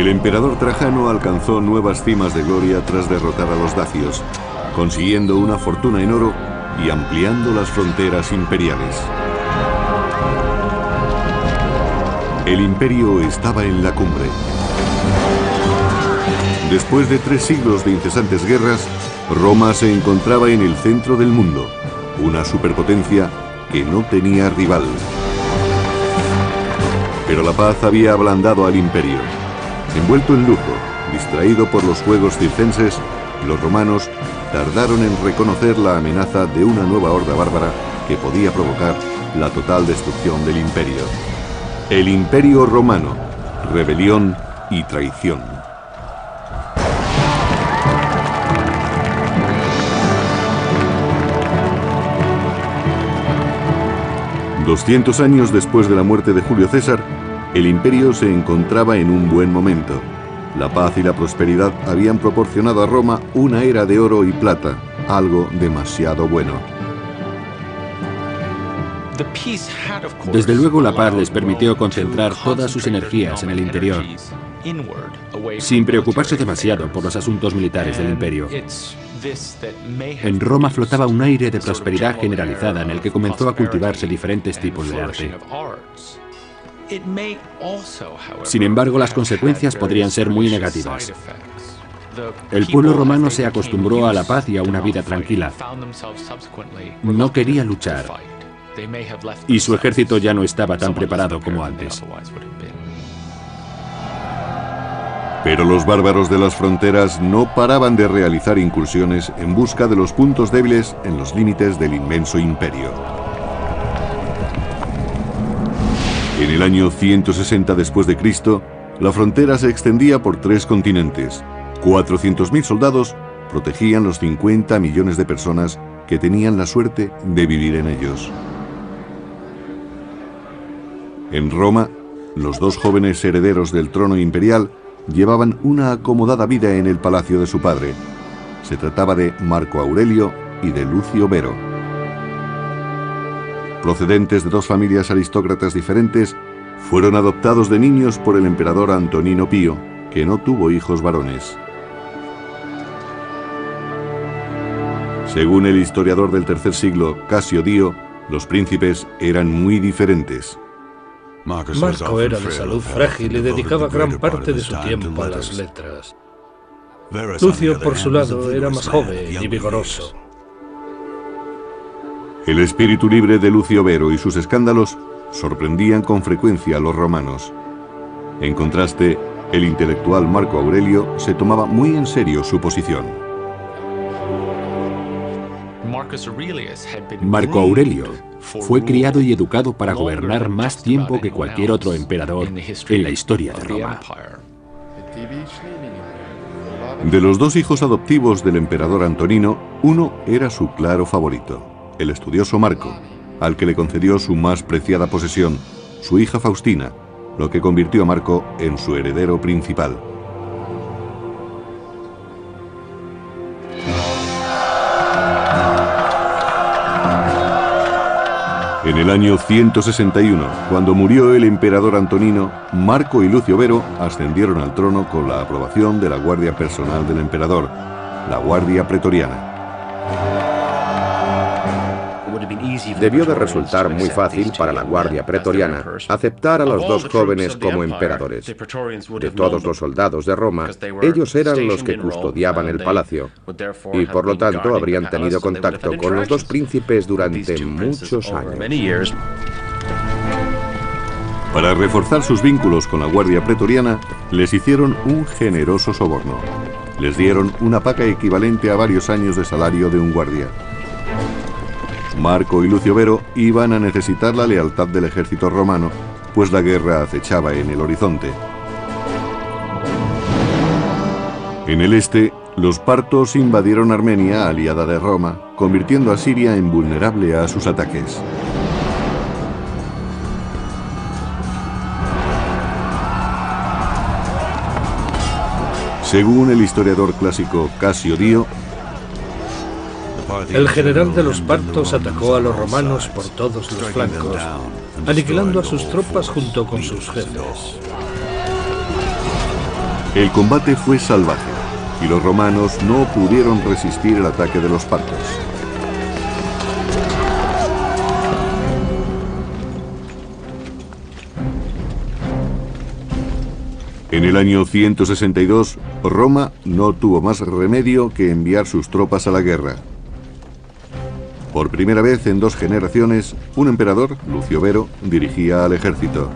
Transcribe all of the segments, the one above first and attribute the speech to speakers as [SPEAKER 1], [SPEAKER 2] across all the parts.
[SPEAKER 1] El emperador Trajano alcanzó nuevas cimas de gloria tras derrotar a los dacios, consiguiendo una fortuna en oro y ampliando las fronteras imperiales. El imperio estaba en la cumbre. Después de 3 siglos de incesantes guerras, Roma se encontraba en el centro del mundo, una superpotencia que no tenía rival. Pero la paz había ablandado al imperio. Envuelto en lujo, distraído por los juegos circenses, los romanos tardaron en reconocer la amenaza de una nueva horda bárbara que podía provocar la total destrucción del imperio. El Imperio Romano, rebelión y traición. $200 años después de la muerte de Julio César, el imperio se encontraba en un buen momento. La paz y la prosperidad habían proporcionado a Roma una era de oro y plata, algo demasiado bueno.
[SPEAKER 2] Desde luego la paz les permitió concentrar todas sus energías en el interior, sin preocuparse demasiado por los asuntos militares del imperio. En Roma flotaba un aire de prosperidad generalizada en el que comenzó a cultivarse diferentes tipos de arte. Sin embargo, las consecuencias podrían ser muy negativas. El pueblo romano se acostumbró a la paz y a una vida tranquila. No quería luchar, y su ejército ya no estaba tan preparado como antes.
[SPEAKER 1] Pero los bárbaros de las fronteras no paraban de realizar incursiones en busca de los puntos débiles en los límites del inmenso imperio. En el año 160 después de Cristo, la frontera se extendía por 3 continentes. 400.000 soldados protegían los 50 millones de personas que tenían la suerte de vivir en ellos. En Roma, los 2 jóvenes herederos del trono imperial llevaban una acomodada vida en el palacio de su padre. Se trataba de Marco Aurelio y de Lucio Vero. Procedentes de 2 familias aristócratas diferentes, fueron adoptados de niños por el emperador Antonino Pío, que no tuvo hijos varones. Según el historiador del tercer siglo, Casio Dio, los príncipes eran muy diferentes.
[SPEAKER 3] Marco era de salud frágil y dedicaba gran parte de su tiempo a las letras. Lucio, por su lado, era más joven y vigoroso.
[SPEAKER 1] El espíritu libre de Lucio Vero y sus escándalos sorprendían con frecuencia a los romanos. En contraste, el intelectual Marco Aurelio se tomaba muy en serio su posición.
[SPEAKER 2] Marco Aurelio fue criado y educado para gobernar más tiempo que cualquier otro emperador en la historia de Roma.
[SPEAKER 1] De los 2 hijos adoptivos del emperador Antonino, uno era su claro favorito, el estudioso Marco, al que le concedió su más preciada posesión, su hija Faustina, lo que convirtió a Marco en su heredero principal. En el año 161, cuando murió el emperador Antonino, Marco y Lucio Vero ascendieron al trono con la aprobación de la guardia personal del emperador, la Guardia Pretoriana.
[SPEAKER 4] Debió de resultar muy fácil para la Guardia Pretoriana aceptar a los 2 jóvenes como emperadores. De todos los soldados de Roma, ellos eran los que custodiaban el palacio, y por lo tanto habrían tenido contacto con los 2 príncipes durante muchos años.
[SPEAKER 1] Para reforzar sus vínculos con la Guardia Pretoriana, les hicieron un generoso soborno. Les dieron una paga equivalente a varios años de salario de un guardia. Marco y Lucio Vero iban a necesitar la lealtad del ejército romano, pues la guerra acechaba en el horizonte. En el este, los partos invadieron Armenia, aliada de Roma, convirtiendo a Siria en vulnerable a sus ataques. Según el historiador clásico Casio Dio,
[SPEAKER 3] el general de los partos atacó a los romanos por todos los flancos, aniquilando a sus tropas junto con sus jefes.
[SPEAKER 1] El combate fue salvaje y los romanos no pudieron resistir el ataque de los partos. En el año 162, Roma no tuvo más remedio que enviar sus tropas a la guerra. Por primera vez en 2 generaciones, un emperador, Lucio Vero, dirigía al ejército.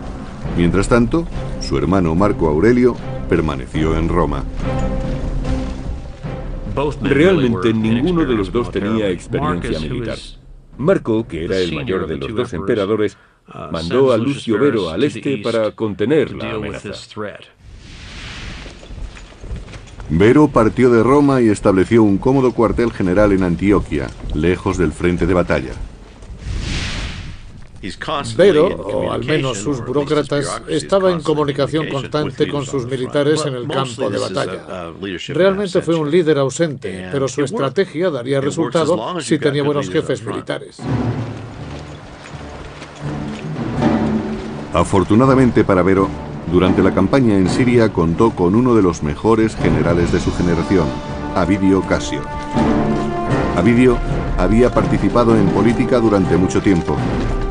[SPEAKER 1] Mientras tanto, su hermano Marco Aurelio permaneció en Roma.
[SPEAKER 5] Realmente ninguno de los dos tenía experiencia militar. Marco, que era el mayor de los 2 emperadores, mandó a Lucio Vero al este para contener la amenaza.
[SPEAKER 1] Vero partió de Roma y estableció un cómodo cuartel general en Antioquia, lejos del frente de batalla.
[SPEAKER 6] Vero, o al menos sus burócratas, estaba en comunicación constante con sus militares en el campo de batalla. Realmente fue un líder ausente, pero su estrategia daría resultado si tenía buenos jefes militares.
[SPEAKER 1] Afortunadamente para Vero, durante la campaña en Siria contó con uno de los mejores generales de su generación, Avidio Casio. Avidio había participado en política durante mucho tiempo,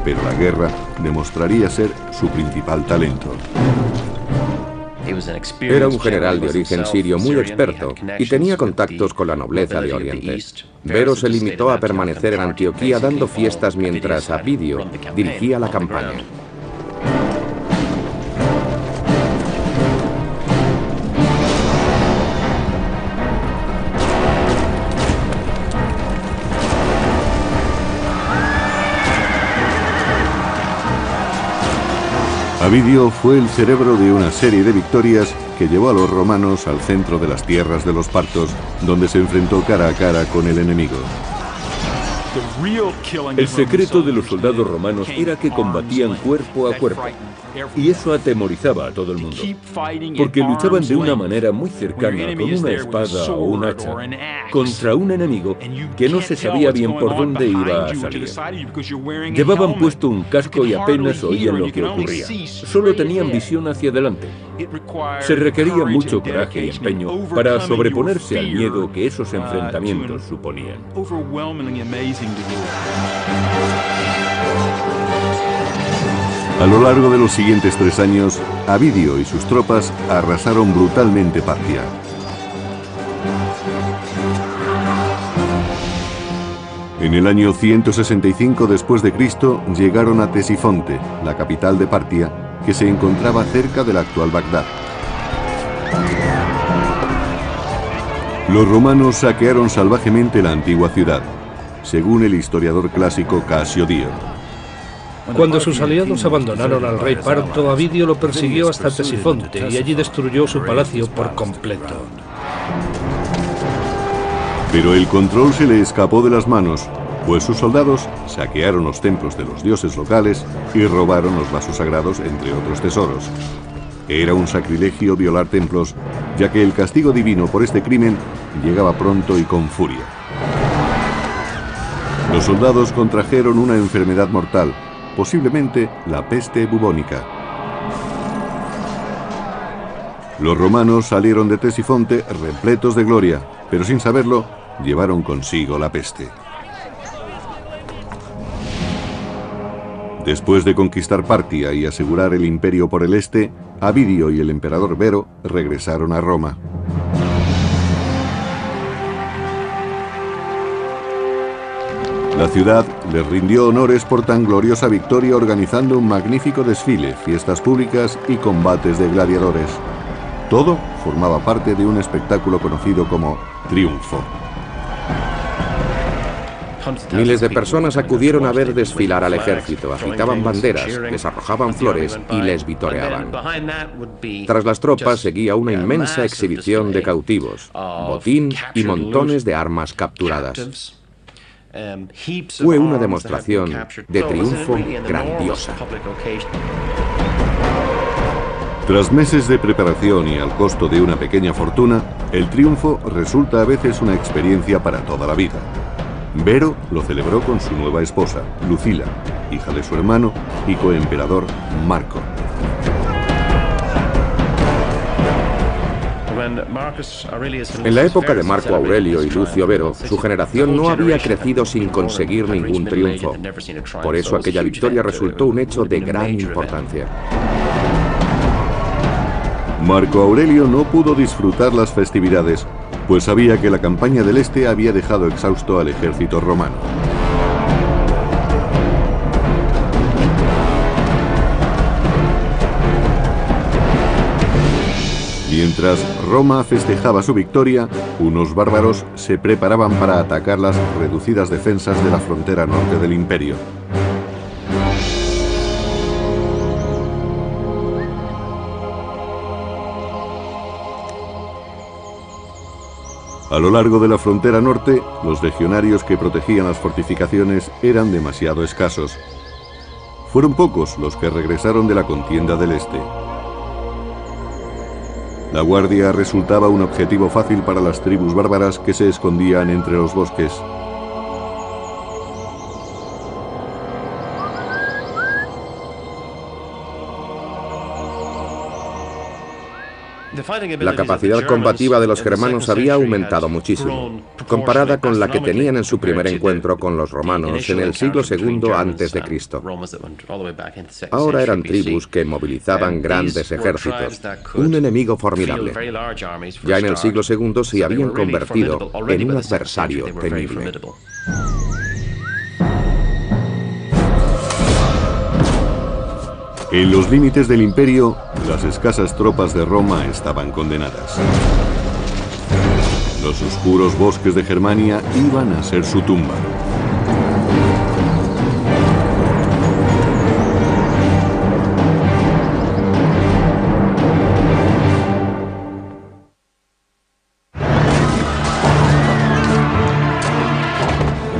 [SPEAKER 1] pero la guerra demostraría ser su principal talento.
[SPEAKER 4] Era un general de origen sirio muy experto y tenía contactos con la nobleza de Oriente. Vero se limitó a permanecer en Antioquía dando fiestas mientras Avidio dirigía la campaña.
[SPEAKER 1] Avidio fue el cerebro de una serie de victorias que llevó a los romanos al centro de las tierras de los partos, donde se enfrentó cara a cara con el enemigo.
[SPEAKER 5] El secreto de los soldados romanos era que combatían cuerpo a cuerpo, y eso atemorizaba a todo el mundo, porque luchaban de una manera muy cercana con una espada o un hacha contra un enemigo que no se sabía bien por dónde iba a salir. Llevaban puesto un casco y apenas oían lo que ocurría, solo tenían visión hacia adelante. Se requería mucho coraje y empeño para sobreponerse al miedo que esos enfrentamientos suponían.
[SPEAKER 1] A lo largo de los siguientes 3 años, Avidio y sus tropas arrasaron brutalmente Partia. En el año 165 después de Cristo llegaron a Ctesifonte, la capital de Partia, que se encontraba cerca del actual Bagdad. Los romanos saquearon salvajemente la antigua ciudad, según el historiador clásico Casio Dio.
[SPEAKER 3] Cuando sus aliados abandonaron al rey parto, Avidio lo persiguió hasta Ctesifonte y allí destruyó su palacio por completo.
[SPEAKER 1] Pero el control se le escapó de las manos, pues sus soldados saquearon los templos de los dioses locales y robaron los vasos sagrados, entre otros tesoros. Era un sacrilegio violar templos, ya que el castigo divino por este crimen llegaba pronto y con furia. Los soldados contrajeron una enfermedad mortal, posiblemente la peste bubónica. Los romanos salieron de Ctesifonte repletos de gloria, pero sin saberlo, llevaron consigo la peste. Después de conquistar Partia y asegurar el imperio por el este, Avidio y el emperador Vero regresaron a Roma. La ciudad les rindió honores por tan gloriosa victoria organizando un magnífico desfile, fiestas públicas y combates de gladiadores. Todo formaba parte de un espectáculo conocido como triunfo.
[SPEAKER 4] Miles de personas acudieron a ver desfilar al ejército, agitaban banderas, les arrojaban flores y les vitoreaban. Tras las tropas seguía una inmensa exhibición de cautivos, botín y montones de armas capturadas. Fue una demostración de triunfo grandiosa.
[SPEAKER 1] Tras meses de preparación y al costo de una pequeña fortuna, el triunfo resulta a veces una experiencia para toda la vida. Vero lo celebró con su nueva esposa, Lucila, hija de su hermano y coemperador Marco.
[SPEAKER 4] En la época de Marco Aurelio y Lucio Vero, su generación no había crecido sin conseguir ningún triunfo. Por eso aquella victoria resultó un hecho de gran importancia.
[SPEAKER 1] Marco Aurelio no pudo disfrutar las festividades, pues sabía que la campaña del Este había dejado exhausto al ejército romano. Mientras Roma festejaba su victoria, unos bárbaros se preparaban para atacar las reducidas defensas de la frontera norte del imperio. A lo largo de la frontera norte, los legionarios que protegían las fortificaciones eran demasiado escasos. Fueron pocos los que regresaron de la contienda del Este. La guardia resultaba un objetivo fácil para las tribus bárbaras que se escondían entre los bosques.
[SPEAKER 4] La capacidad combativa de los germanos había aumentado muchísimo, comparada con la que tenían en su primer encuentro con los romanos en el siglo II a.C. Ahora eran tribus que movilizaban grandes ejércitos, un enemigo formidable. Ya en el siglo II se habían convertido en un adversario temible.
[SPEAKER 1] En los límites del imperio, las escasas tropas de Roma estaban condenadas. Los oscuros bosques de Germania iban a ser su tumba.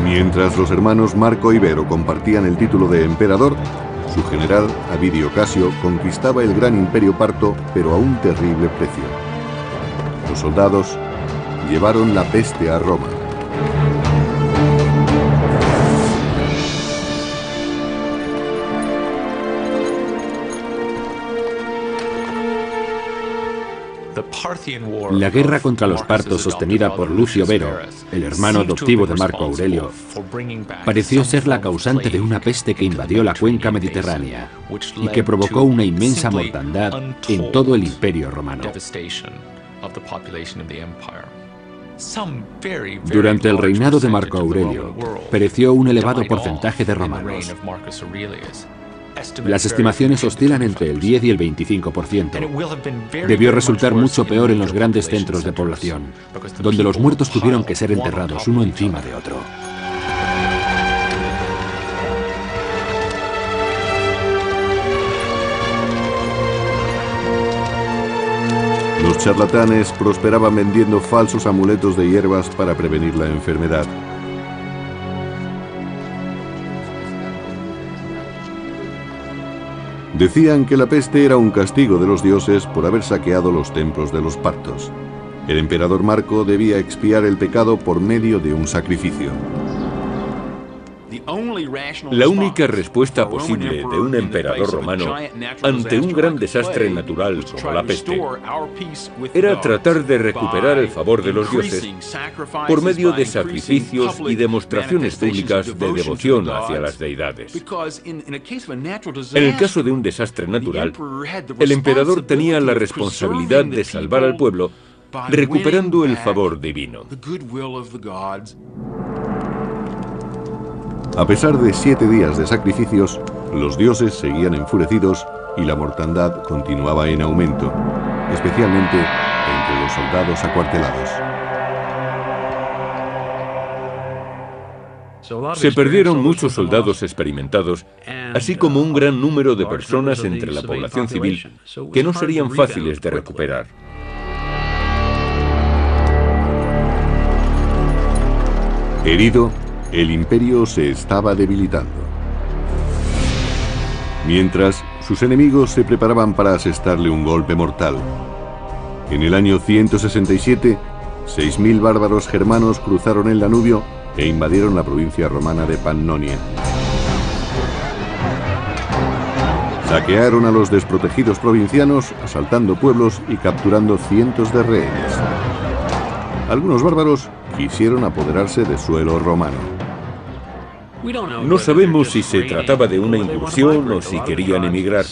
[SPEAKER 1] Mientras los hermanos Marco y Vero compartían el título de emperador, su general, Avidio Casio, conquistaba el gran imperio parto, pero a un terrible precio. Los soldados llevaron la peste a Roma.
[SPEAKER 2] La guerra contra los partos sostenida por Lucio Vero, el hermano adoptivo de Marco Aurelio, pareció ser la causante de una peste que invadió la cuenca mediterránea y que provocó una inmensa mortandad en todo el imperio romano. Durante el reinado de Marco Aurelio, pereció un elevado porcentaje de romanos. Las estimaciones oscilan entre el 10 y el 25%. Debió resultar mucho peor en los grandes centros de población, donde los muertos tuvieron que ser enterrados uno encima de otro.
[SPEAKER 1] Los charlatanes prosperaban vendiendo falsos amuletos de hierbas para prevenir la enfermedad. Decían que la peste era un castigo de los dioses por haber saqueado los templos de los partos. El emperador Marco debía expiar el pecado por medio de un sacrificio.
[SPEAKER 5] La única respuesta posible de un emperador romano ante un gran desastre natural como la peste era tratar de recuperar el favor de los dioses por medio de sacrificios y demostraciones públicas de devoción hacia las deidades. En el caso de un desastre natural, el emperador tenía la responsabilidad de salvar al pueblo recuperando el favor divino.
[SPEAKER 1] A pesar de 7 días de sacrificios, los dioses seguían enfurecidos y la mortandad continuaba en aumento, especialmente entre los soldados acuartelados.
[SPEAKER 5] Se perdieron muchos soldados experimentados, así como un gran número de personas entre la población civil que no serían fáciles de recuperar.
[SPEAKER 1] Herido, el imperio se estaba debilitando. Mientras, sus enemigos se preparaban para asestarle un golpe mortal. En el año 167, 6.000 bárbaros germanos cruzaron el Danubio e invadieron la provincia romana de Pannonia. Saquearon a los desprotegidos provincianos, asaltando pueblos y capturando cientos de rehenes. Algunos bárbaros quisieron apoderarse de suelo romano.
[SPEAKER 5] No sabemos si se trataba de una incursión o si querían emigrar,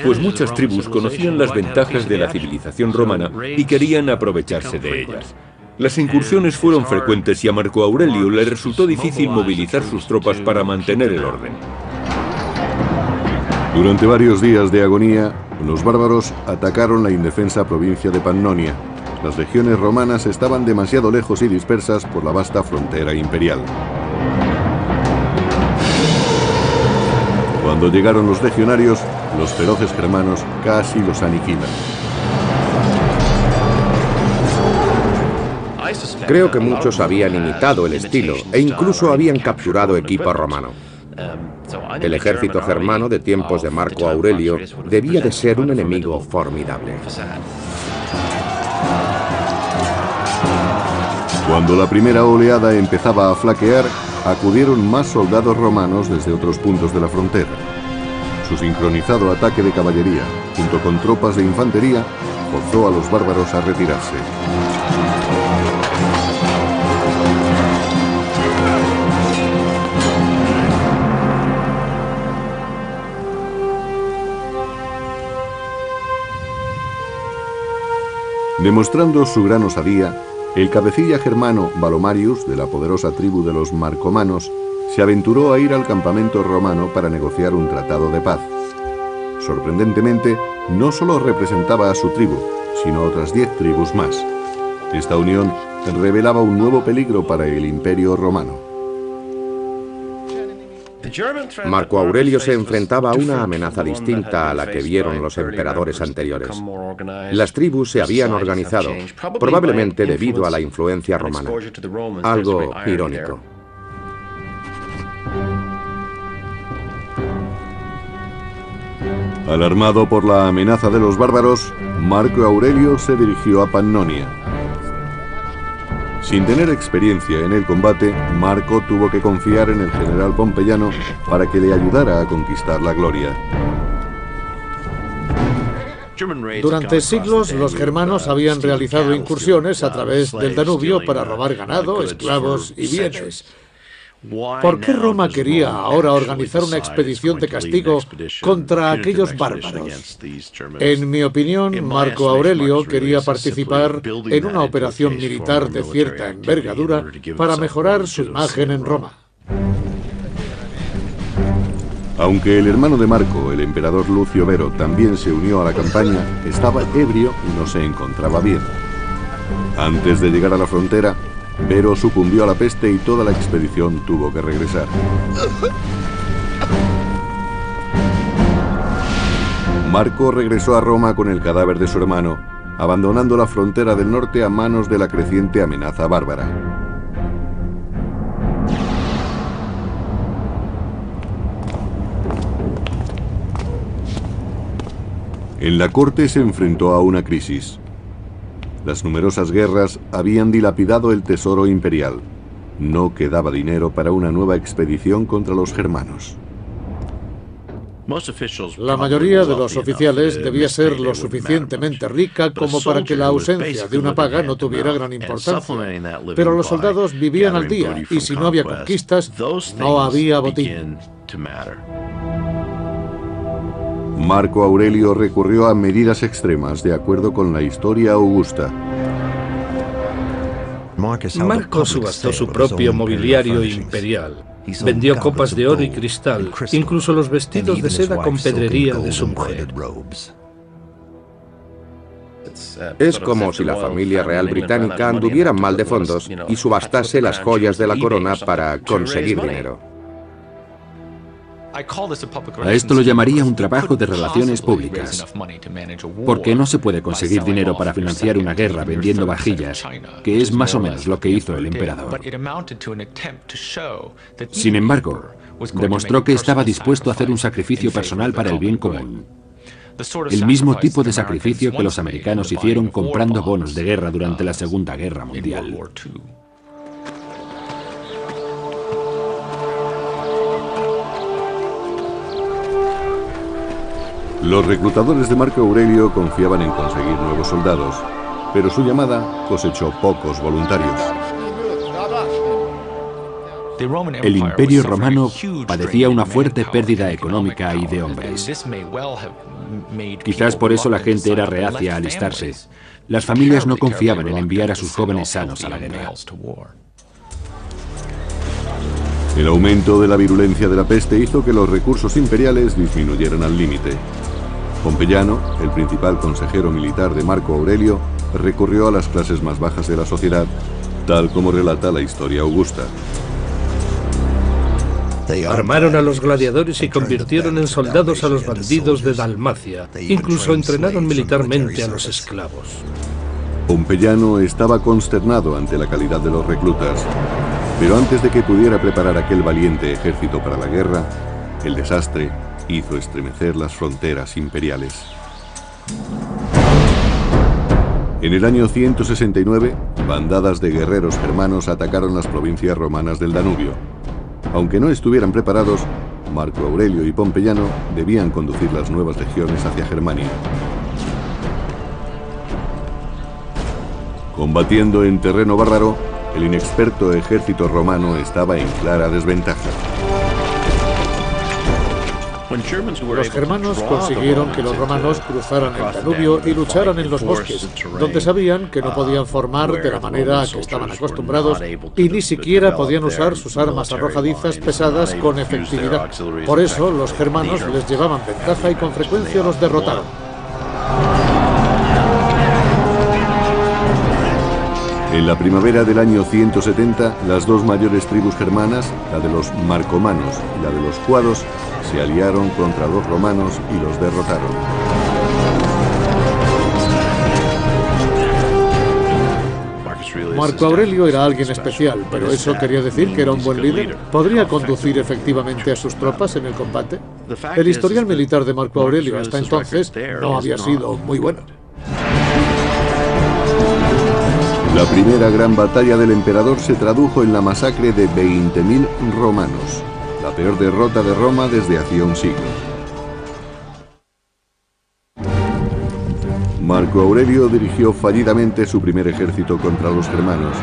[SPEAKER 5] pues muchas tribus conocían las ventajas de la civilización romana y querían aprovecharse de ellas. Las incursiones fueron frecuentes y a Marco Aurelio le resultó difícil movilizar sus tropas para mantener el orden.
[SPEAKER 1] Durante varios días de agonía, los bárbaros atacaron la indefensa provincia de Pannonia. Las legiones romanas estaban demasiado lejos y dispersas por la vasta frontera imperial. Cuando llegaron los legionarios, los feroces germanos casi los aniquilan.
[SPEAKER 4] Creo que muchos habían imitado el estilo e incluso habían capturado equipo romano. El ejército germano de tiempos de Marco Aurelio debía de ser un enemigo formidable.
[SPEAKER 1] Cuando la primera oleada empezaba a flaquear, acudieron más soldados romanos desde otros puntos de la frontera. Su sincronizado ataque de caballería, junto con tropas de infantería, forzó a los bárbaros a retirarse. Demostrando su gran osadía, el cabecilla germano Valomarius, de la poderosa tribu de los marcomanos, se aventuró a ir al campamento romano para negociar un tratado de paz. Sorprendentemente, no solo representaba a su tribu, sino a otras 10 tribus más. Esta unión revelaba un nuevo peligro para el Imperio Romano.
[SPEAKER 4] Marco Aurelio se enfrentaba a una amenaza distinta a la que vieron los emperadores anteriores. Las tribus se habían organizado, probablemente debido a la influencia romana. Algo irónico.
[SPEAKER 1] Alarmado por la amenaza de los bárbaros, Marco Aurelio se dirigió a Pannonia. Sin tener experiencia en el combate, Marco tuvo que confiar en el general pompeyano para que le ayudara a conquistar la gloria.
[SPEAKER 6] Durante siglos, los germanos habían realizado incursiones a través del Danubio para robar ganado, esclavos y bienes. ¿Por qué Roma quería ahora organizar una expedición de castigo contra aquellos bárbaros? En mi opinión, Marco Aurelio quería participar en una operación militar de cierta envergadura para mejorar su imagen en Roma.
[SPEAKER 1] Aunque el hermano de Marco, el emperador Lucio Vero, también se unió a la campaña, estaba ebrio y no se encontraba bien. Antes de llegar a la frontera, Vero sucumbió a la peste y toda la expedición tuvo que regresar. Marco regresó a Roma con el cadáver de su hermano, abandonando la frontera del norte a manos de la creciente amenaza bárbara. En la corte se enfrentó a una crisis. Las numerosas guerras habían dilapidado el tesoro imperial. No quedaba dinero para una nueva expedición contra los germanos.
[SPEAKER 6] La mayoría de los oficiales debía ser lo suficientemente rica como para que la ausencia de una paga no tuviera gran importancia. Pero los soldados vivían al día y si no había conquistas, no había botín.
[SPEAKER 1] Marco Aurelio recurrió a medidas extremas de acuerdo con la historia augusta.
[SPEAKER 3] Marco subastó su propio mobiliario imperial. Vendió copas de oro y cristal, incluso los vestidos de seda con pedrería de su mujer.
[SPEAKER 4] Es como si la familia real británica anduviera mal de fondos y subastase las joyas de la corona para conseguir dinero.
[SPEAKER 2] A esto lo llamaría un trabajo de relaciones públicas, porque no se puede conseguir dinero para financiar una guerra vendiendo vajillas, que es más o menos lo que hizo el emperador. Sin embargo, demostró que estaba dispuesto a hacer un sacrificio personal para el bien común. El mismo tipo de sacrificio que los americanos hicieron comprando bonos de guerra durante la Segunda Guerra Mundial.
[SPEAKER 1] Los reclutadores de Marco Aurelio confiaban en conseguir nuevos soldados, pero su llamada cosechó pocos voluntarios.
[SPEAKER 2] El Imperio Romano padecía una fuerte pérdida económica y de hombres. Quizás por eso la gente era reacia a alistarse. Las familias no confiaban en enviar a sus jóvenes sanos a la guerra.
[SPEAKER 1] El aumento de la virulencia de la peste hizo que los recursos imperiales disminuyeran al límite. Pompeyano, el principal consejero militar de Marco Aurelio, recurrió a las clases más bajas de la sociedad, tal como relata la historia augusta.
[SPEAKER 3] Armaron a los gladiadores y convirtieron en soldados a los bandidos de Dalmacia. Incluso entrenaron militarmente a los esclavos.
[SPEAKER 1] Pompeyano estaba consternado ante la calidad de los reclutas, pero antes de que pudiera preparar aquel valiente ejército para la guerra, el desastre hizo estremecer las fronteras imperiales. En el año 169, bandadas de guerreros germanos atacaron las provincias romanas del Danubio. Aunque no estuvieran preparados, Marco Aurelio y Pompeyano debían conducir las nuevas legiones hacia Germania. Combatiendo en terreno bárbaro, el inexperto ejército romano estaba en clara desventaja.
[SPEAKER 6] Los germanos consiguieron que los romanos cruzaran el Danubio y lucharan en los bosques, donde sabían que no podían formar de la manera a que estaban acostumbrados y ni siquiera podían usar sus armas arrojadizas pesadas con efectividad. Por eso los germanos les llevaban ventaja y con frecuencia los derrotaron.
[SPEAKER 1] En la primavera del año 170, las dos mayores tribus germanas, la de los marcomanos y la de los cuados, se aliaron contra los romanos y los derrotaron.
[SPEAKER 6] Marco Aurelio era alguien especial, pero ¿eso quería decir que era un buen líder? ¿Podría conducir efectivamente a sus tropas en el combate? El historial militar de Marco Aurelio hasta entonces no había sido muy bueno.
[SPEAKER 1] La primera gran batalla del emperador se tradujo en la masacre de 20.000 romanos, la peor derrota de Roma desde hacía un siglo. Marco Aurelio dirigió fallidamente su primer ejército contra los germanos,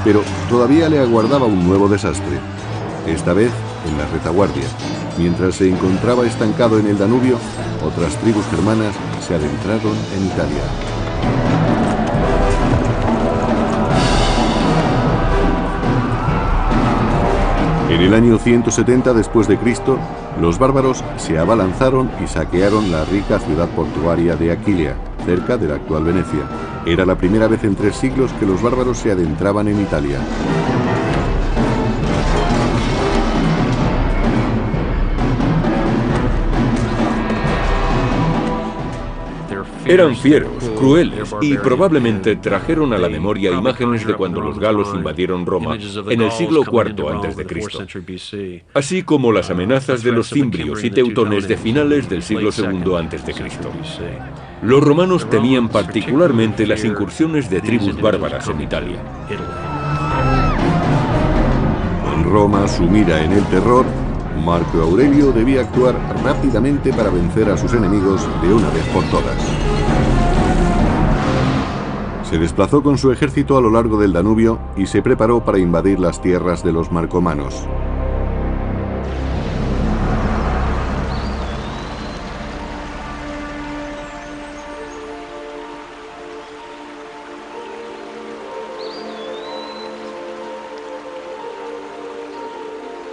[SPEAKER 1] pero todavía le aguardaba un nuevo desastre, esta vez en la retaguardia. Mientras se encontraba estancado en el Danubio, otras tribus germanas se adentraron en Italia. En el año 170 después de Cristo, los bárbaros se abalanzaron y saquearon la rica ciudad portuaria de Aquilia, cerca de la actual Venecia. Era la primera vez en 3 siglos que los bárbaros se adentraban en Italia.
[SPEAKER 5] Eran fieros, crueles y probablemente trajeron a la memoria imágenes de cuando los galos invadieron Roma en el siglo IV a.C., así como las amenazas de los cimbrios y teutones de finales del siglo II a.C. Los romanos temían particularmente las incursiones de tribus bárbaras en Italia.
[SPEAKER 1] Con Roma sumida en el terror, Marco Aurelio debía actuar rápidamente para vencer a sus enemigos de una vez por todas. Se desplazó con su ejército a lo largo del Danubio y se preparó para invadir las tierras de los marcomanos.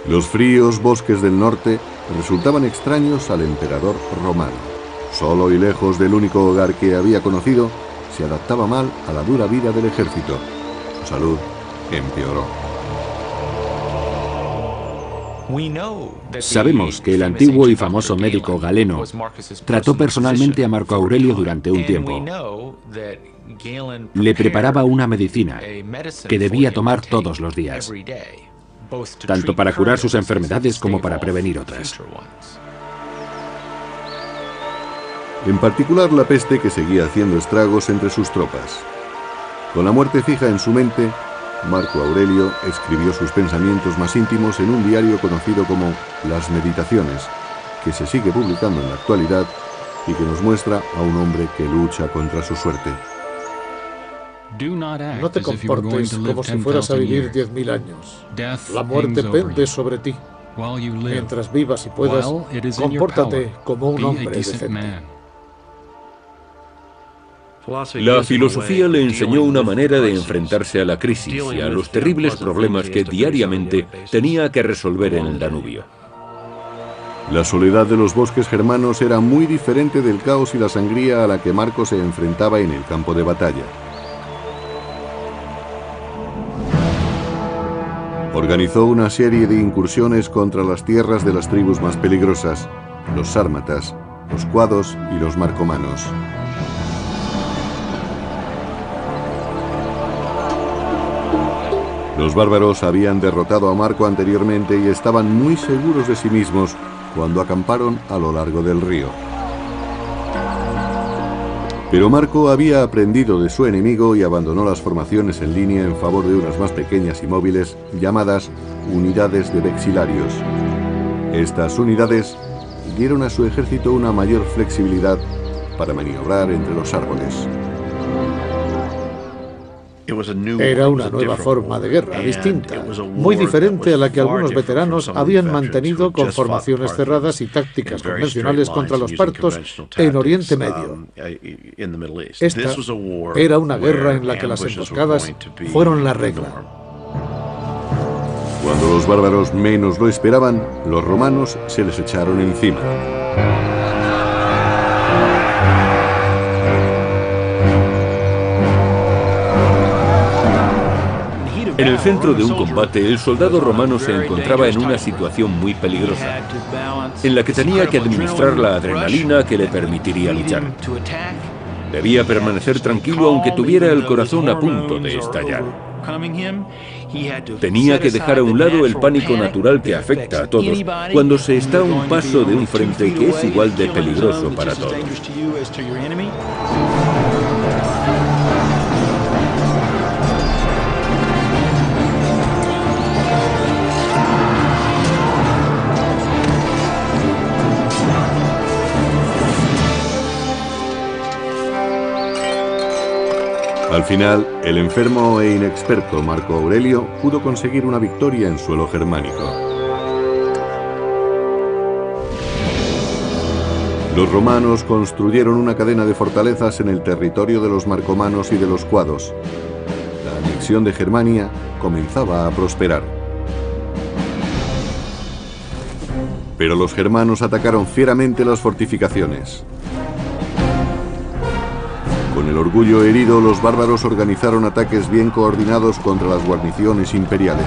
[SPEAKER 1] Los fríos bosques del norte resultaban extraños al emperador romano. Solo y lejos del único hogar que había conocido, se adaptaba mal a la dura vida del ejército. Su salud empeoró.
[SPEAKER 2] Sabemos que el antiguo y famoso médico Galeno trató personalmente a Marco Aurelio durante un tiempo. Le preparaba una medicina que debía tomar todos los días, tanto para curar sus enfermedades como para prevenir otras.
[SPEAKER 1] En particular la peste, que seguía haciendo estragos entre sus tropas. Con la muerte fija en su mente, Marco Aurelio escribió sus pensamientos más íntimos en un diario conocido como Las Meditaciones, que se sigue publicando en la actualidad y que nos muestra a un hombre que lucha contra su suerte.
[SPEAKER 6] No te comportes como si fueras a vivir 10.000 años. La muerte pende sobre ti. Mientras vivas y puedas, compórtate como un hombre decente.
[SPEAKER 5] La filosofía le enseñó una manera de enfrentarse a la crisis y a los terribles problemas que diariamente tenía que resolver en el Danubio.
[SPEAKER 1] La soledad de los bosques germanos era muy diferente del caos y la sangría a la que Marco se enfrentaba en el campo de batalla. Organizó una serie de incursiones contra las tierras de las tribus más peligrosas, los sármatas, los cuados y los marcomanos. Los bárbaros habían derrotado a Marco anteriormente y estaban muy seguros de sí mismos cuando acamparon a lo largo del río. Pero Marco había aprendido de su enemigo y abandonó las formaciones en línea en favor de unas más pequeñas y móviles llamadas unidades de vexilarios. Estas unidades dieron a su ejército una mayor flexibilidad para maniobrar entre los árboles.
[SPEAKER 6] Era una nueva forma de guerra, distinta, muy diferente a la que algunos veteranos habían mantenido con formaciones cerradas y tácticas convencionales contra los partos en Oriente Medio. Esta era una guerra en la que las emboscadas fueron la regla.
[SPEAKER 1] Cuando los bárbaros menos lo esperaban, los romanos se les echaron encima.
[SPEAKER 5] En el centro de un combate, el soldado romano se encontraba en una situación muy peligrosa, en la que tenía que administrar la adrenalina que le permitiría luchar. Debía permanecer tranquilo aunque tuviera el corazón a punto de estallar. Tenía que dejar a un lado el pánico natural que afecta a todos cuando se está a un paso de un frente que es igual de peligroso para todos.
[SPEAKER 1] Al final, el enfermo e inexperto Marco Aurelio pudo conseguir una victoria en suelo germánico. Los romanos construyeron una cadena de fortalezas en el territorio de los marcomanos y de los cuados. La anexión de Germania comenzaba a prosperar. Pero los germanos atacaron fieramente las fortificaciones. Con el orgullo herido, los bárbaros organizaron ataques bien coordinados contra las guarniciones imperiales.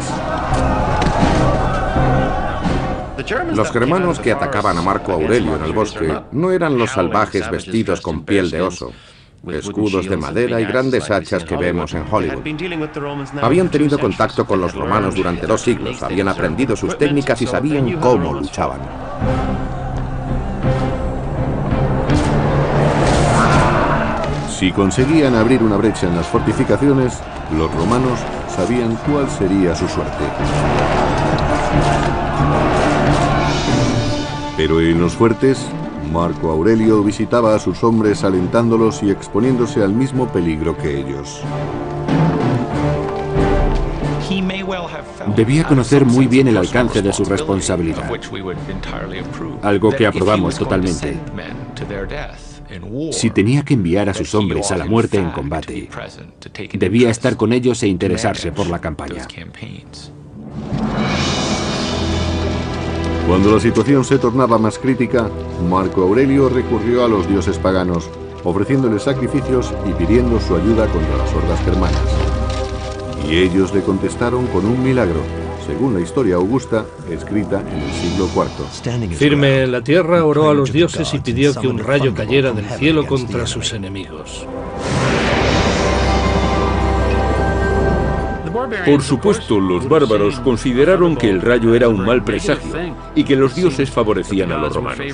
[SPEAKER 4] Los germanos que atacaban a Marco Aurelio en el bosque no eran los salvajes vestidos con piel de oso, escudos de madera y grandes hachas que vemos en Hollywood. Habían tenido contacto con los romanos durante 2 siglos, habían aprendido sus técnicas y sabían cómo luchaban.
[SPEAKER 1] Si conseguían abrir una brecha en las fortificaciones, los romanos sabían cuál sería su suerte. Pero en los fuertes, Marco Aurelio visitaba a sus hombres alentándolos y exponiéndose al mismo peligro que ellos.
[SPEAKER 2] Debía conocer muy bien el alcance de su responsabilidad, algo que aprobamos totalmente. Si tenía que enviar a sus hombres a la muerte en combate, debía estar con ellos e interesarse por la campaña.
[SPEAKER 1] Cuando la situación se tornaba más crítica, Marco Aurelio recurrió a los dioses paganos, ofreciéndoles sacrificios y pidiendo su ayuda contra las hordas germanas. Y ellos le contestaron con un milagro, según la historia augusta, escrita en el siglo IV.
[SPEAKER 3] Firme en la tierra, oró a los dioses y pidió que un rayo cayera del cielo contra sus enemigos.
[SPEAKER 5] Por supuesto, los bárbaros consideraron que el rayo era un mal presagio y que los dioses favorecían a los romanos.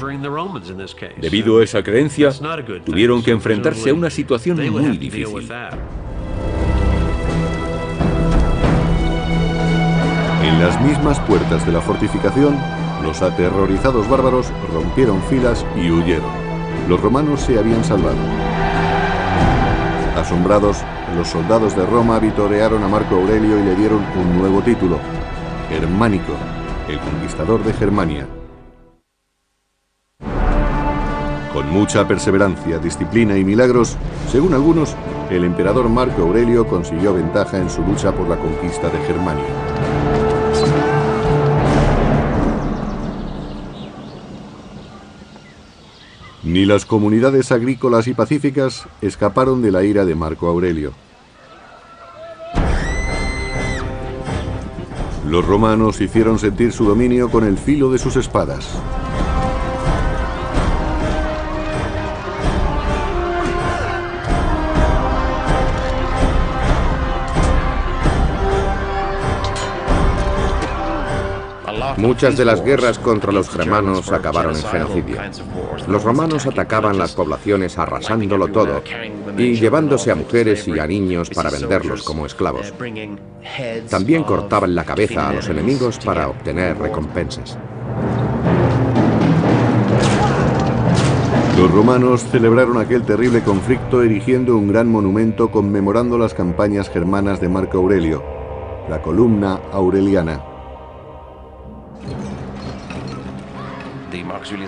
[SPEAKER 5] Debido a esa creencia, tuvieron que enfrentarse a una situación muy difícil.
[SPEAKER 1] En las mismas puertas de la fortificación, los aterrorizados bárbaros rompieron filas y huyeron. Los romanos se habían salvado. Asombrados, los soldados de Roma vitorearon a Marco Aurelio y le dieron un nuevo título: Germánico, el conquistador de Germania. Con mucha perseverancia, disciplina y milagros, según algunos, el emperador Marco Aurelio consiguió ventaja en su lucha por la conquista de Germania. Ni las comunidades agrícolas y pacíficas escaparon de la ira de Marco Aurelio. Los romanos hicieron sentir su dominio con el filo de sus espadas.
[SPEAKER 4] Muchas de las guerras contra los germanos acabaron en genocidio. Los romanos atacaban las poblaciones arrasándolo todo y llevándose a mujeres y a niños para venderlos como esclavos. También cortaban la cabeza a los enemigos para obtener recompensas.
[SPEAKER 1] Los romanos celebraron aquel terrible conflicto erigiendo un gran monumento conmemorando las campañas germanas de Marco Aurelio, la Columna Aureliana.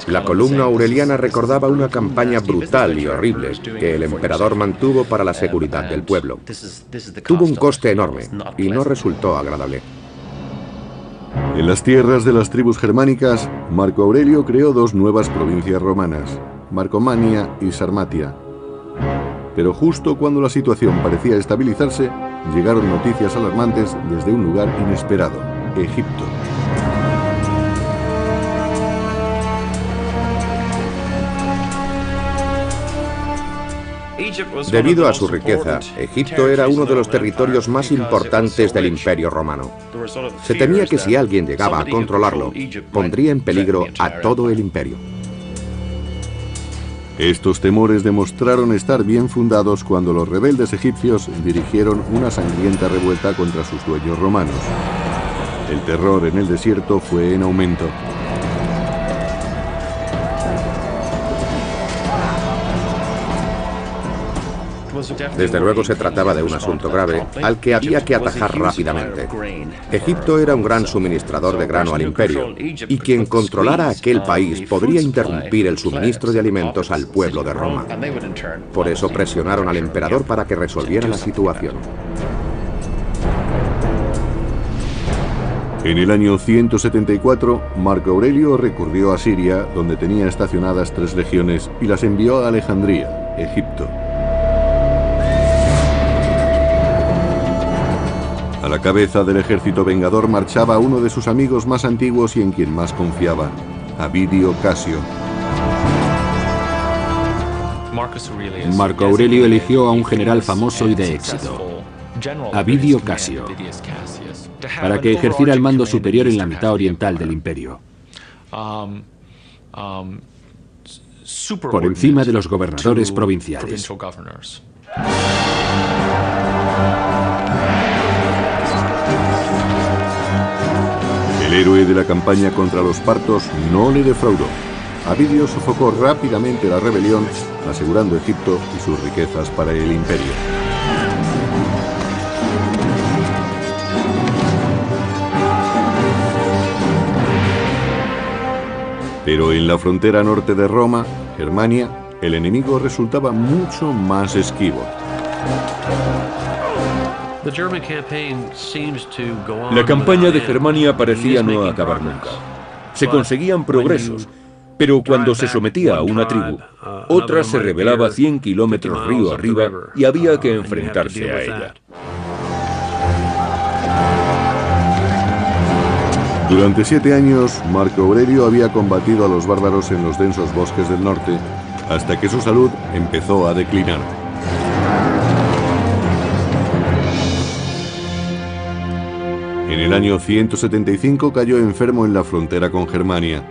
[SPEAKER 4] La columna aureliana recordaba una campaña brutal y horrible que el emperador mantuvo para la seguridad del pueblo. Tuvo un coste enorme y no resultó agradable.
[SPEAKER 1] En las tierras de las tribus germánicas, Marco Aurelio creó dos nuevas provincias romanas, Marcomania y Sarmatia. Pero justo cuando la situación parecía estabilizarse, llegaron noticias alarmantes desde un lugar inesperado, Egipto.
[SPEAKER 4] Debido a su riqueza, Egipto era uno de los territorios más importantes del Imperio Romano. Se temía que si alguien llegaba a controlarlo, pondría en peligro a todo el imperio.
[SPEAKER 1] Estos temores demostraron estar bien fundados cuando los rebeldes egipcios dirigieron una sangrienta revuelta contra sus dueños romanos. El terror en el desierto fue en aumento.
[SPEAKER 4] Desde luego se trataba de un asunto grave al que había que atajar rápidamente. Egipto era un gran suministrador de grano al imperio, y quien controlara aquel país podría interrumpir el suministro de alimentos al pueblo de Roma. Por eso presionaron al emperador para que resolviera la situación.
[SPEAKER 1] En el año 174, Marco Aurelio recurrió a Siria, donde tenía estacionadas 3 legiones, y las envió a Alejandría, Egipto. A la cabeza del ejército vengador marchaba uno de sus amigos más antiguos y en quien más confiaba, Avidio Casio.
[SPEAKER 2] Marco Aurelio eligió a un general famoso y de éxito, Avidio Casio, para que ejerciera el mando superior en la mitad oriental del imperio, por encima de los gobernadores provinciales.
[SPEAKER 1] El héroe de la campaña contra los partos no le defraudó. Avidio sofocó rápidamente la rebelión, asegurando Egipto y sus riquezas para el imperio. Pero en la frontera norte de Roma, Germania, el enemigo resultaba mucho más esquivo.
[SPEAKER 5] La campaña de Germania parecía no acabar nunca. Se conseguían progresos, pero cuando se sometía a una tribu, otra se rebelaba 100 kilómetros río arriba y había que enfrentarse a ella.
[SPEAKER 1] Durante 7 años, Marco Aurelio había combatido a los bárbaros en los densos bosques del norte, hasta que su salud empezó a declinar. En el año 175 cayó enfermo en la frontera con Germania.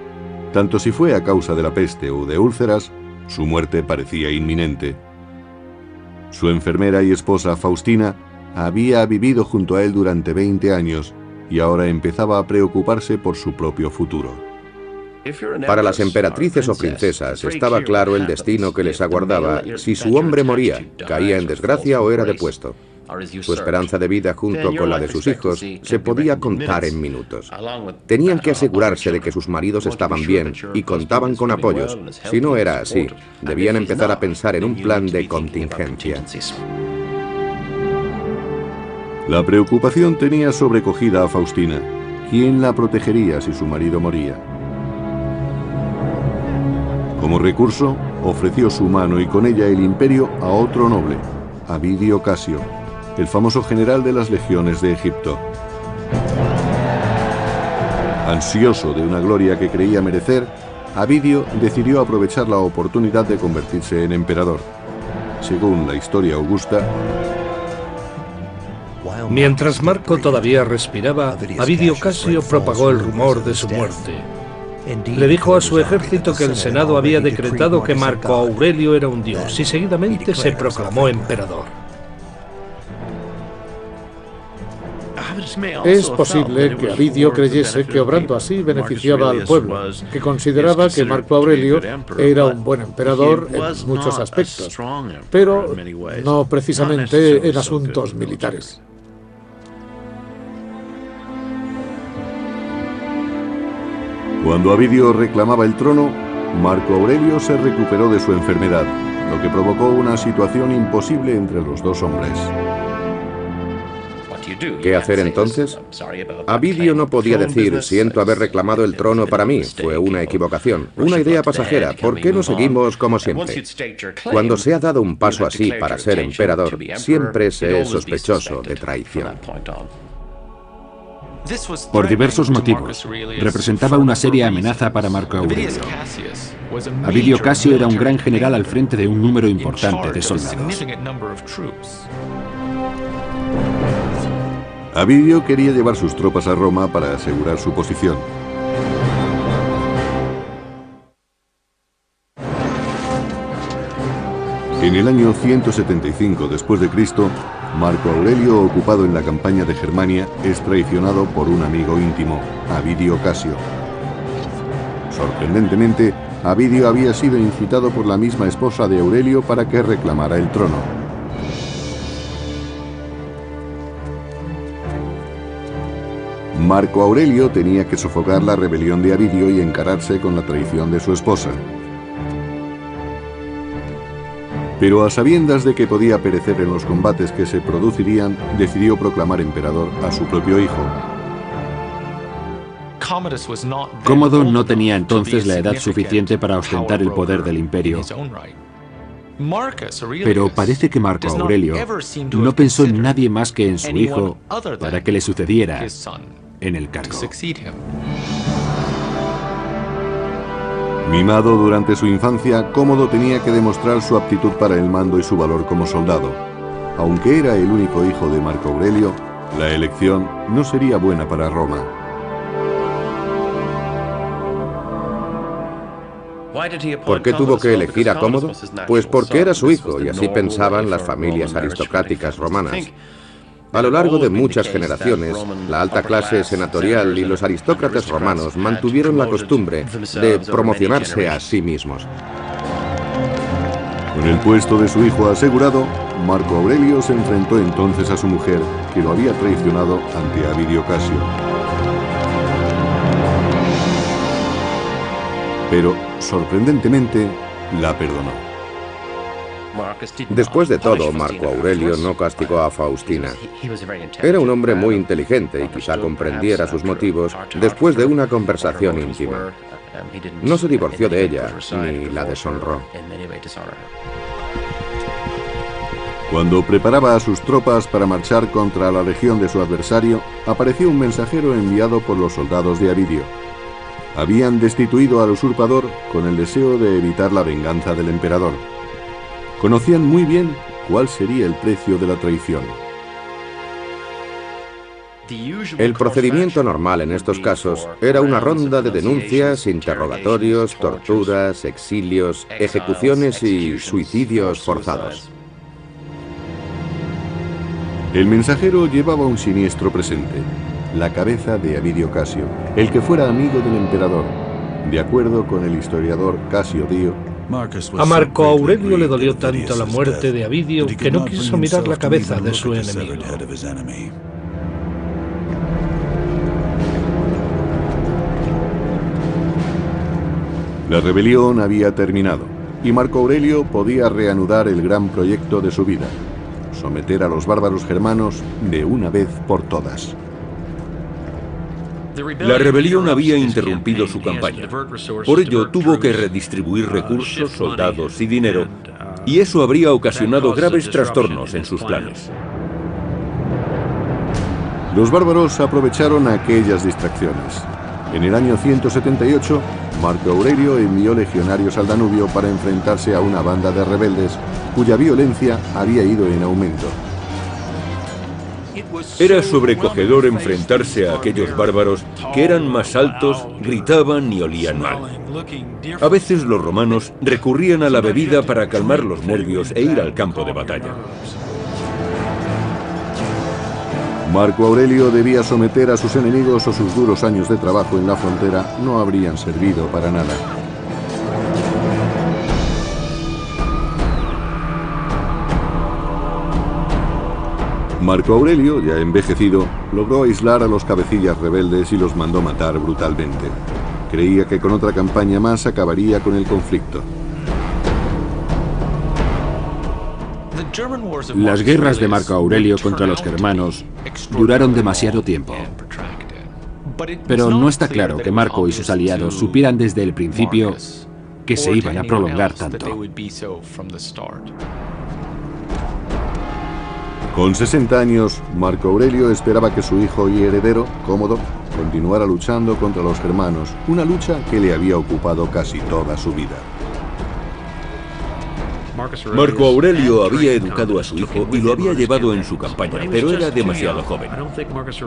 [SPEAKER 1] Tanto si fue a causa de la peste o de úlceras, su muerte parecía inminente. Su enfermera y esposa, Faustina, había vivido junto a él durante 20 años y ahora empezaba a preocuparse por su propio futuro.
[SPEAKER 4] Para las emperatrices o princesas estaba claro el destino que les aguardaba si su hombre moría, caía en desgracia o era depuesto. Su esperanza de vida junto con la de sus hijos se podía contar en minutos. Tenían que asegurarse de que sus maridos estaban bien y contaban con apoyos. Si no era así, debían empezar a pensar en un plan de contingencia.
[SPEAKER 1] La preocupación tenía sobrecogida a Faustina. ¿Quién la protegería si su marido moría? Como recurso, ofreció su mano y con ella el imperio a otro noble, Avidio Casio, el famoso general de las legiones de Egipto. Ansioso de una gloria que creía merecer, Avidio decidió aprovechar la oportunidad de convertirse en emperador. Según la historia augusta,
[SPEAKER 3] mientras Marco todavía respiraba, Avidio Casio propagó el rumor de su muerte. Le dijo a su ejército que el Senado había decretado que Marco Aurelio era un dios y seguidamente se proclamó emperador.
[SPEAKER 6] Es posible que Avidio creyese que obrando así beneficiaba al pueblo, que consideraba que Marco Aurelio era un buen emperador en muchos aspectos, pero no precisamente en asuntos militares.
[SPEAKER 1] Cuando Avidio reclamaba el trono, Marco Aurelio se recuperó de su enfermedad, lo que provocó una situación imposible entre los dos hombres.
[SPEAKER 4] ¿Qué hacer entonces? Avidio no podía decir, siento haber reclamado el trono para mí, fue una equivocación, una idea pasajera, ¿por qué no seguimos como siempre? Cuando se ha dado un paso así para ser emperador, siempre se es sospechoso de traición.
[SPEAKER 2] Por diversos motivos, representaba una seria amenaza para Marco Aurelio. Avidio Casio era un gran general al frente de un número importante de soldados.
[SPEAKER 1] Avidio quería llevar sus tropas a Roma para asegurar su posición. En el año 175 después de Cristo, Marco Aurelio, ocupado en la campaña de Germania, es traicionado por un amigo íntimo, Avidio Casio. Sorprendentemente, Avidio había sido incitado por la misma esposa de Aurelio para que reclamara el trono. Marco Aurelio tenía que sofocar la rebelión de Avidio y encararse con la traición de su esposa. Pero a sabiendas de que podía perecer en los combates que se producirían, decidió proclamar emperador a su propio hijo.
[SPEAKER 2] Cómodo no tenía entonces la edad suficiente para ostentar el poder del imperio. Pero parece que Marco Aurelio no pensó en nadie más que en su hijo para que le sucediera en el cargo.
[SPEAKER 1] Mimado durante su infancia, Cómodo tenía que demostrar su aptitud para el mando y su valor como soldado. Aunque era el único hijo de Marco Aurelio, la elección no sería buena para Roma.
[SPEAKER 4] ¿Por qué tuvo que elegir a Cómodo? Pues porque era su hijo y así pensaban las familias aristocráticas romanas. A lo largo de muchas generaciones, la alta clase senatorial y los aristócratas romanos mantuvieron la costumbre de promocionarse a sí mismos.
[SPEAKER 1] Con el puesto de su hijo asegurado, Marco Aurelio se enfrentó entonces a su mujer, que lo había traicionado ante Avidio Casio. Pero, sorprendentemente, la perdonó.
[SPEAKER 4] Después de todo, Marco Aurelio no castigó a Faustina. Era un hombre muy inteligente y quizá comprendiera sus motivos después de una conversación íntima. No se divorció de ella, ni la deshonró.
[SPEAKER 1] Cuando preparaba a sus tropas para marchar contra la legión de su adversario, apareció un mensajero enviado por los soldados de Avidio. Habían destituido al usurpador con el deseo de evitar la venganza del emperador. Conocían muy bien cuál sería el precio de la traición.
[SPEAKER 4] El procedimiento normal en estos casos era una ronda de denuncias, interrogatorios, torturas, exilios, ejecuciones y suicidios forzados.
[SPEAKER 1] El mensajero llevaba un siniestro presente, la cabeza de Avidio Casio, el que fuera amigo del emperador. De acuerdo con el historiador Casio Dio,
[SPEAKER 3] a Marco Aurelio le dolió tanto la muerte de Avidio que no quiso mirar la cabeza de su enemigo.
[SPEAKER 1] La rebelión había terminado y Marco Aurelio podía reanudar el gran proyecto de su vida: someter a los bárbaros germanos de una vez por todas.
[SPEAKER 5] La rebelión había interrumpido su campaña. Por ello tuvo que redistribuir recursos, soldados y dinero, y eso habría ocasionado graves trastornos en sus planes.
[SPEAKER 1] Los bárbaros aprovecharon aquellas distracciones. En el año 178, Marco Aurelio envió legionarios al Danubio para enfrentarse a una banda de rebeldes cuya violencia había ido en aumento.
[SPEAKER 5] Era sobrecogedor enfrentarse a aquellos bárbaros que eran más altos, gritaban y olían mal. A veces los romanos recurrían a la bebida para calmar los nervios e ir al campo de batalla.
[SPEAKER 1] Marco Aurelio debía someter a sus enemigos o sus duros años de trabajo en la frontera no habrían servido para nada. Marco Aurelio, ya envejecido, logró aislar a los cabecillas rebeldes y los mandó matar brutalmente. Creía que con otra campaña más acabaría con el conflicto.
[SPEAKER 2] Las guerras de Marco Aurelio contra los germanos duraron demasiado tiempo. Pero no está claro que Marco y sus aliados supieran desde el principio que se iban a prolongar tanto.
[SPEAKER 1] Con 60 años, Marco Aurelio esperaba que su hijo y heredero, Cómodo, continuara luchando contra los germanos, una lucha que le había ocupado casi toda su vida.
[SPEAKER 5] Marco Aurelio había educado a su hijo y lo había llevado en su campaña, pero era demasiado joven.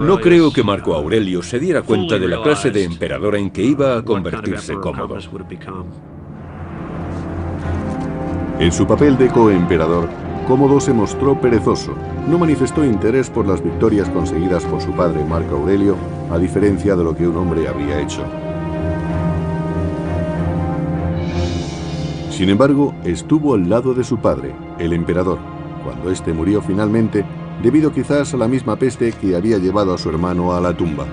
[SPEAKER 5] No creo que Marco Aurelio se diera cuenta de la clase de emperador en que iba a convertirse Cómodo.
[SPEAKER 1] En su papel de coemperador, Cómodo se mostró perezoso. No manifestó interés por las victorias conseguidas por su padre Marco Aurelio, a diferencia de lo que un hombre había hecho. Sin embargo, estuvo al lado de su padre, el emperador, cuando éste murió finalmente, debido quizás a la misma peste que había llevado a su hermano a la tumba.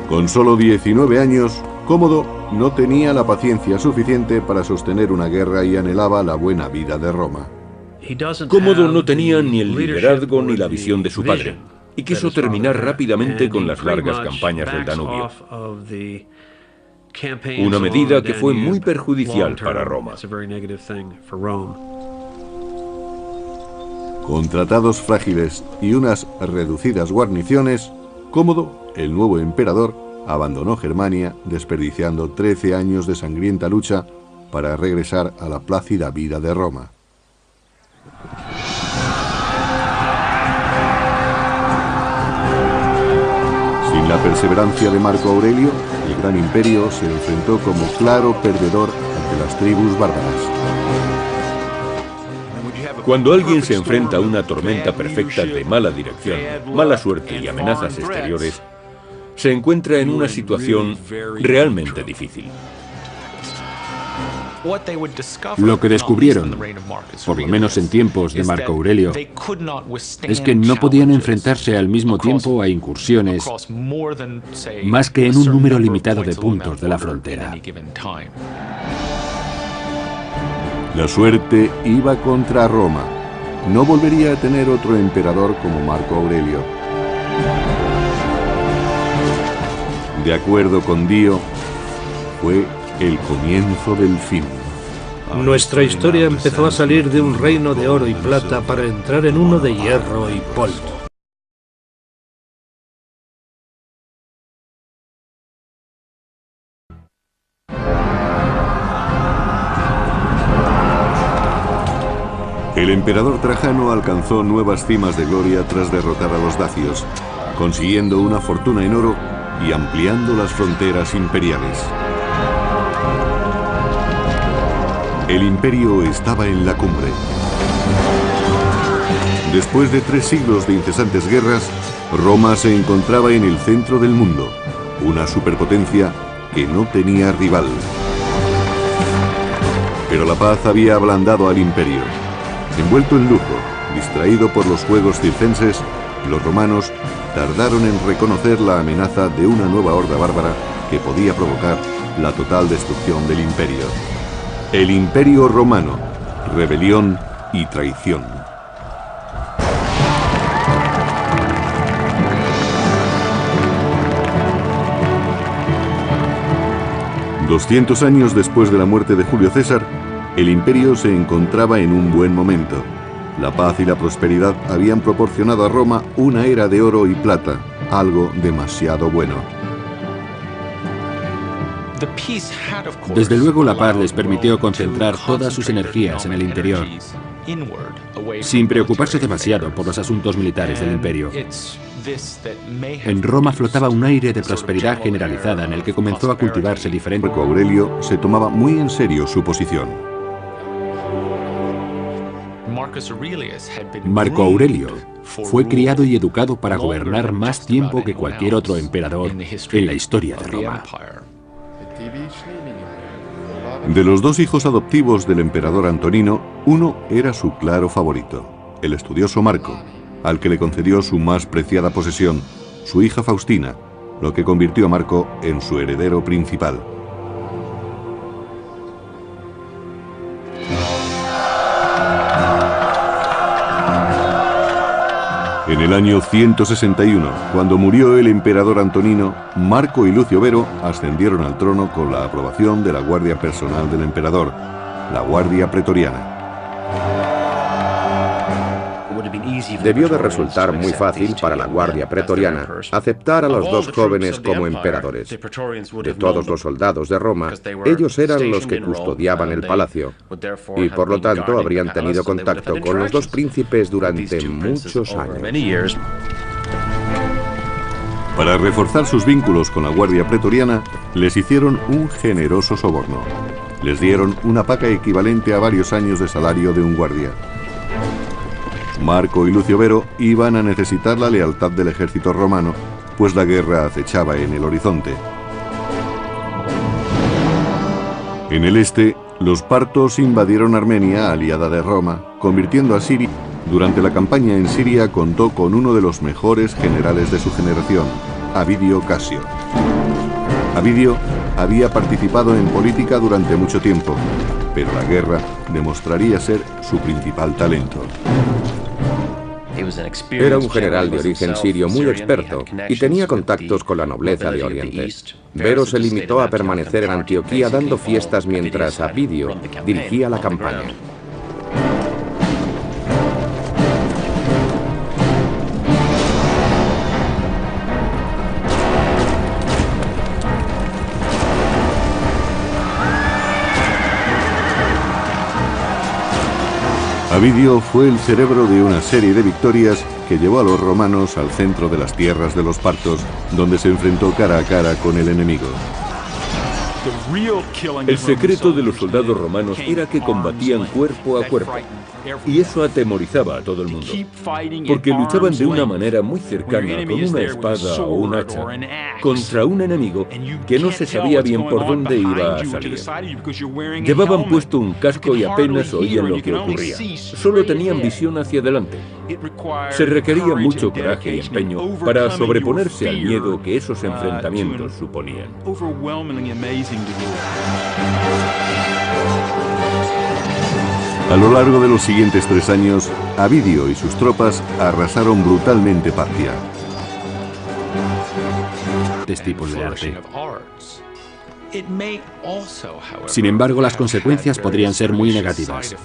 [SPEAKER 1] Con solo 19 años, Cómodo no tenía la paciencia suficiente para sostener una guerra y anhelaba la buena vida de Roma.
[SPEAKER 5] Cómodo no tenía ni el liderazgo ni la visión de su padre, y quiso terminar rápidamente con las largas campañas del Danubio. Una medida que fue muy perjudicial para Roma.
[SPEAKER 1] Con tratados frágiles y unas reducidas guarniciones, Cómodo, el nuevo emperador, abandonó Germania, desperdiciando 13 años de sangrienta lucha para regresar a la plácida vida de Roma. Sin la perseverancia de Marco Aurelio, el gran imperio se enfrentó como claro perdedor ante las tribus bárbaras.
[SPEAKER 5] Cuando alguien se enfrenta a una tormenta perfecta de mala dirección, mala suerte y amenazas exteriores, se encuentra en una situación realmente difícil.
[SPEAKER 2] Lo que descubrieron, por lo menos en tiempos de Marco Aurelio, es que no podían enfrentarse al mismo tiempo a incursiones más que en un número limitado de puntos de la frontera.
[SPEAKER 1] La suerte iba contra Roma. No volvería a tener otro emperador como Marco Aurelio. De acuerdo con Dio, fue el comienzo del fin.
[SPEAKER 3] Nuestra historia empezó a salir de un reino de oro y plata para entrar en uno de hierro y polvo.
[SPEAKER 1] El emperador Trajano alcanzó nuevas cimas de gloria tras derrotar a los dacios, consiguiendo una fortuna en oro y ampliando las fronteras imperiales. El imperio estaba en la cumbre. Después de 3 siglos de incesantes guerras, Roma se encontraba en el centro del mundo, una superpotencia que no tenía rival. Pero la paz había ablandado al imperio. Envuelto en lujo, distraído por los juegos circenses, los romanos tardaron en reconocer la amenaza de una nueva horda bárbara que podía provocar la total destrucción del imperio. El Imperio Romano, rebelión y traición. $200 años después de la muerte de Julio César, el imperio se encontraba en un buen momento. La paz y la prosperidad habían proporcionado a Roma una era de oro y plata, algo demasiado bueno.
[SPEAKER 2] Desde luego la paz les permitió concentrar todas sus energías en el interior, sin preocuparse demasiado por los asuntos militares del imperio. En Roma flotaba un aire de prosperidad generalizada en el que comenzó a cultivarse diferente.
[SPEAKER 1] Marco Aurelio se tomaba muy en serio su posición.
[SPEAKER 2] Marco Aurelio fue criado y educado para gobernar más tiempo que cualquier otro emperador en la historia de Roma.
[SPEAKER 1] De los 2 hijos adoptivos del emperador Antonino, uno era su claro favorito, el estudioso Marco, al que le concedió su más preciada posesión, su hija Faustina, lo que convirtió a Marco en su heredero principal. En el año 161, cuando murió el emperador Antonino, Marco y Lucio Vero ascendieron al trono con la aprobación de la guardia personal del emperador, la Guardia Pretoriana.
[SPEAKER 4] Debió de resultar muy fácil para la Guardia Pretoriana aceptar a los 2 jóvenes como emperadores. De todos los soldados de Roma, ellos eran los que custodiaban el palacio, y por lo tanto habrían tenido contacto con los 2 príncipes durante muchos años.
[SPEAKER 1] Para reforzar sus vínculos con la Guardia Pretoriana, les hicieron un generoso soborno. Les dieron una paga equivalente a varios años de salario de un guardia. Marco y Lucio Vero iban a necesitar la lealtad del ejército romano, pues la guerra acechaba en el horizonte. En el este, los partos invadieron Armenia, aliada de Roma, convirtiendo a Siria. Durante la campaña en Siria contó con uno de los mejores generales de su generación, Avidio Casio. Avidio había participado en política durante mucho tiempo, pero la guerra demostraría ser su principal talento.
[SPEAKER 4] Era un general de origen sirio muy experto y tenía contactos con la nobleza de Oriente. Vero se limitó a permanecer en Antioquía dando fiestas mientras Avidio dirigía la campaña.
[SPEAKER 1] Avidio fue el cerebro de una serie de victorias que llevó a los romanos al centro de las tierras de los partos, donde se enfrentó cara a cara con el enemigo.
[SPEAKER 5] El secreto de los soldados romanos era que combatían cuerpo a cuerpo, y eso atemorizaba a todo el mundo, porque luchaban de una manera muy cercana con una espada o un hacha contra un enemigo que no se sabía bien por dónde iba a salir. Llevaban puesto un casco y apenas oían lo que ocurría, solo tenían visión hacia adelante. Se requería mucho coraje y empeño para sobreponerse al miedo que esos enfrentamientos suponían.
[SPEAKER 1] A lo largo de los siguientes 3 años, Avidio y sus tropas arrasaron brutalmente Partia.
[SPEAKER 2] Tipos de arte. Sin embargo, las consecuencias podrían ser muy negativas.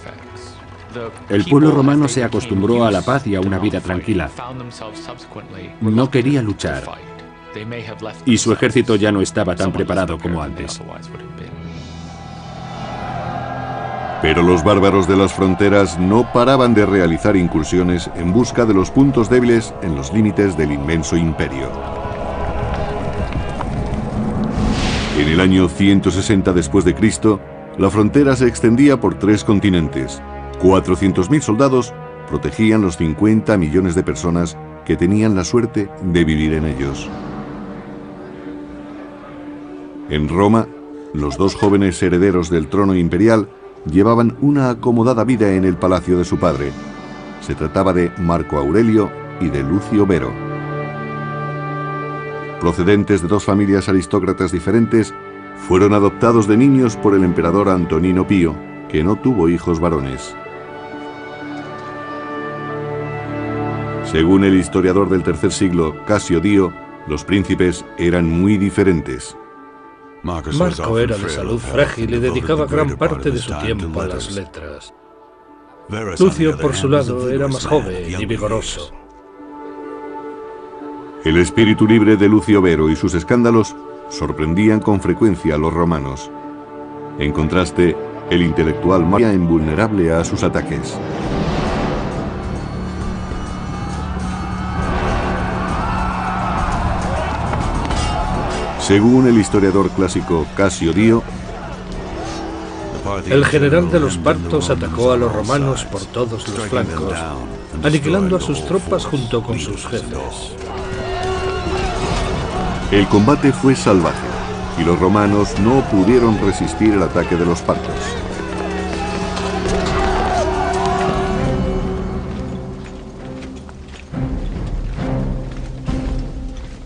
[SPEAKER 2] El pueblo romano se acostumbró a la paz y a una vida tranquila. No quería luchar, y su ejército ya no estaba tan preparado como antes.
[SPEAKER 1] Pero los bárbaros de las fronteras no paraban de realizar incursiones en busca de los puntos débiles en los límites del inmenso imperio. En el año 160 después de Cristo, La frontera se extendía por 3 continentes. 400.000 soldados protegían los 50 millones de personas que tenían la suerte de vivir en ellos. En Roma, los 2 jóvenes herederos del trono imperial llevaban una acomodada vida en el palacio de su padre. Se trataba de Marco Aurelio y de Lucio Vero. Procedentes de 2 familias aristócratas diferentes, fueron adoptados de niños por el emperador Antonino Pío, que no tuvo hijos varones. Según el historiador del tercer siglo, Casio Dio, los príncipes eran muy diferentes.
[SPEAKER 3] Marco era de salud frágil y dedicaba gran parte de su tiempo a las letras. Lucio, por su lado, era más joven y vigoroso.
[SPEAKER 1] El espíritu libre de Lucio Vero y sus escándalos sorprendían con frecuencia a los romanos. En contraste, el intelectual Marco era invulnerable a sus ataques. Según el historiador clásico Casio Dio,
[SPEAKER 3] el general de los partos atacó a los romanos por todos los flancos, aniquilando a sus tropas junto con sus jefes.
[SPEAKER 1] El combate fue salvaje y los romanos no pudieron resistir el ataque de los partos.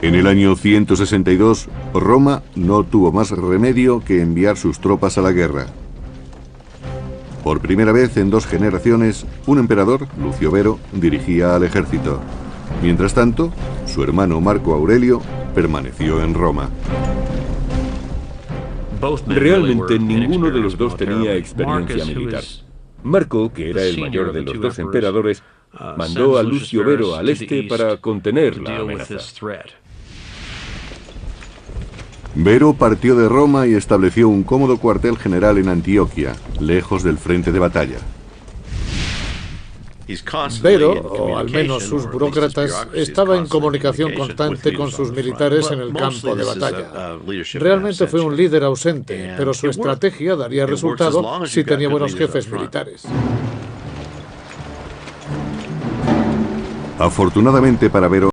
[SPEAKER 1] En el año 162, Roma no tuvo más remedio que enviar sus tropas a la guerra. Por primera vez en 2 generaciones, un emperador, Lucio Vero, dirigía al ejército. Mientras tanto, su hermano Marco Aurelio permaneció en Roma.
[SPEAKER 5] Realmente ninguno de los 2 tenía experiencia militar. Marco, que era el mayor de los 2 emperadores, mandó a Lucio Vero al este para contener la amenaza.
[SPEAKER 1] Vero partió de Roma y estableció un cómodo cuartel general en Antioquia, lejos del frente de batalla.
[SPEAKER 6] Vero, o al menos sus burócratas, estaba en comunicación constante con sus militares en el campo de batalla. Realmente fue un líder ausente, pero su estrategia daría resultado si tenía buenos jefes militares.
[SPEAKER 1] Afortunadamente para Vero,